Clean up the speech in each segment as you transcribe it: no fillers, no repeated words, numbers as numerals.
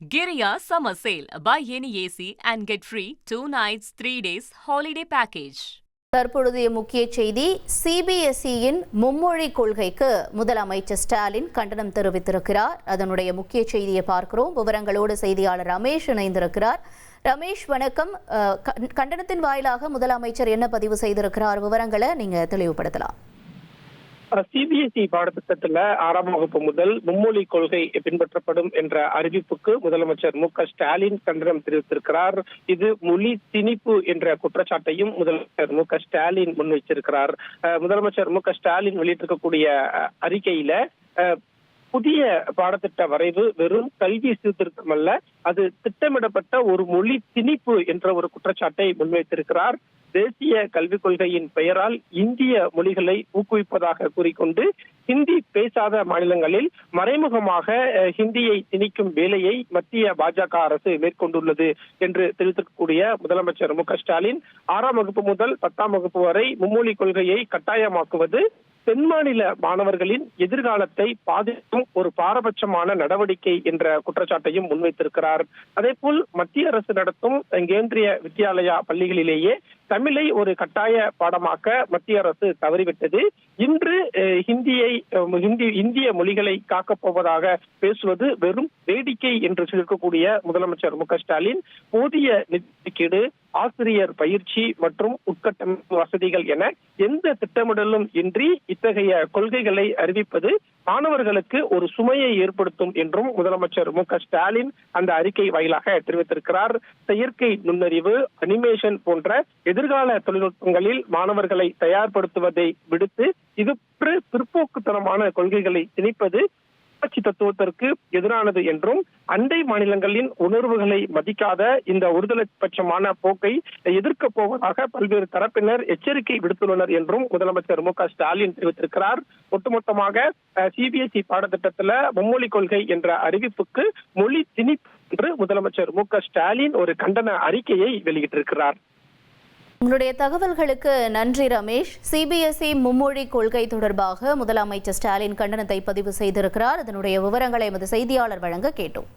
Giria Summer Sale. Buy any AC and get free 2 nights, 3 days holiday package. தற்பொழுதைய முக்கிய செய்தி, சிபிஎஸ்இயின் மும்மொழி கொள்கைக்கு முதலமைச்சர் ஸ்டாலின் கண்டனம் தெரிவித்திருக்கிறார். அதனுடைய முக்கிய செய்தியை பார்க்கிறோம். விவரங்களோடு செய்தியாளர் ரமேஷ் இணைந்திருக்கிறார். ரமேஷ் வணக்கம். கண்டனத்தின் வாயிலாக முதலமைச்சர் என்ன பதிவு செய்திருக்கிறார்? விவரங்களை நீங்க தெளிவுபடுத்தலாம். சிபிஎஸ்இ பாடத்திட்டத்துல 6ஆம் வகுப்பு முதல் மும்மொழி கொள்கை பின்பற்றப்படும் என்ற அறிவிப்புக்கு முதலமைச்சர் மு.க.ஸ்டாலின் கண்டனம் தெரிவித்திருக்கிறார். இது மொழி திணிப்பு என்ற குற்றச்சாட்டையும் முதலமைச்சர் மு.க.ஸ்டாலின் முன்வைச்சிருக்கிறார். முதலமைச்சர் மு.க.ஸ்டாலின் வெளியிட்டிருக்கக்கூடிய அறிக்கையில புதிய பாடத்திட்ட வரைவு வெறும் கல்வி சீர்திருத்தம் அல்ல, அது திட்டமிடப்பட்ட ஒரு மொழி திணிப்பு என்ற ஒரு குற்றச்சாட்டை முன்வைத்திருக்கிறார். தேசிய கல்விக் கொள்கையின் பெயரால் இந்திய மொழிகளை ஊக்குவிப்பதாக கூறிக்கொண்டு ஹிந்தி பேசாத மாநிலங்களில் மறைமுகமாக ஹிந்தியை திணிக்கும் வேலையை மத்திய பாஜக அரசு மேற்கொண்டுள்ளது என்று தெரிவித்திருக்கக்கூடிய முதலமைச்சர் மு.க.ஸ்டாலின் 6ஆம் வகுப்பு முதல் 10ஆம் வகுப்பு வரை மும்மொழி கொள்கையை கட்டாயமாக்குவது தென் மாநில மாணவர்களின் எதிர்காலத்தை பாதிக்கும் ஒரு பாரபட்சமான நடவடிக்கை என்ற குற்றச்சாட்டையும் முன்வைத்திருக்கிறார். அதேபோல் மத்திய அரசு நடத்தும் கேந்திரிய வித்யாலயா பள்ளிகளிலேயே தமிழை ஒரு கட்டாய பாடமாக்க மத்திய அரசு தவறிவிட்டது. இன்று இந்திய மொழிகளை காக்கப் போவதாக பேசுவது வெறும் வேடிக்கை என்று சொல்லியிருக்கக்கூடிய முதலமைச்சர் மு.க.ஸ்டாலின் போதிய நிதிக்கீடு, ஆசிரியர் பயிற்சி மற்றும் உட்கட்டமைப்பு வசதிகள் என எந்த திட்டமிடலும் இன்றி இத்தகைய கொள்கைகளை அறிவிப்பது மாணவர்களுக்கு ஒரு சுமையை ஏற்படுத்தும் என்றும் முதலமைச்சர் மு.க.ஸ்டாலின் அந்த அறிக்கை வாயிலாக தெரிவித்திருக்கிறார். செயற்கை நுண்ணறிவு, அனிமேஷன் போன்ற எதிர்கால தொழில்நுட்பங்களில் மாணவர்களை தயார்படுத்துவதை விடுத்து இது பிற்போக்குத்தனமான கொள்கைகளை திணிப்பது தத்துவத்திற்கு எதிரானது என்றும் அண்டை மாநிலங்களின் உணர்வுகளை மதிக்காத இந்த ஒருதலை பட்சமான போக்கை எதிர்க்கப் போவதாக பல்வேறு தரப்பினர் எச்சரிக்கை விடுத்துள்ளனர் என்றும் முதலமைச்சர் மு.க.ஸ்டாலின் தெரிவித்திருக்கிறார். ஒட்டுமொத்தமாக சிபிஎஸ்இ பாடத்திட்டத்துல மும்மொழி கொள்கை என்ற அறிவிப்புக்கு மொழி திணிப்பு என்று முதலமைச்சர் மு.க.ஸ்டாலின் ஒரு கண்டன அறிக்கையை வெளியிட்டிருக்கிறார். உங்களுடைய தகவல்களுக்கு நன்றி ரமேஷ். சிபிஎஸ்இ மும்மொழி கொள்கை தொடர்பாக முதலமைச்சர் ஸ்டாலின் கண்டனத்தை பதிவு செய்திருக்கிறார். அதனுடைய விவரங்களை எமது செய்தியாளர் வழங்க கேட்டோம்.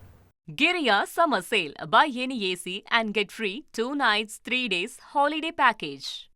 Giria Summer Sale. Buy any AC and get free 2 nights, 3 days holiday package.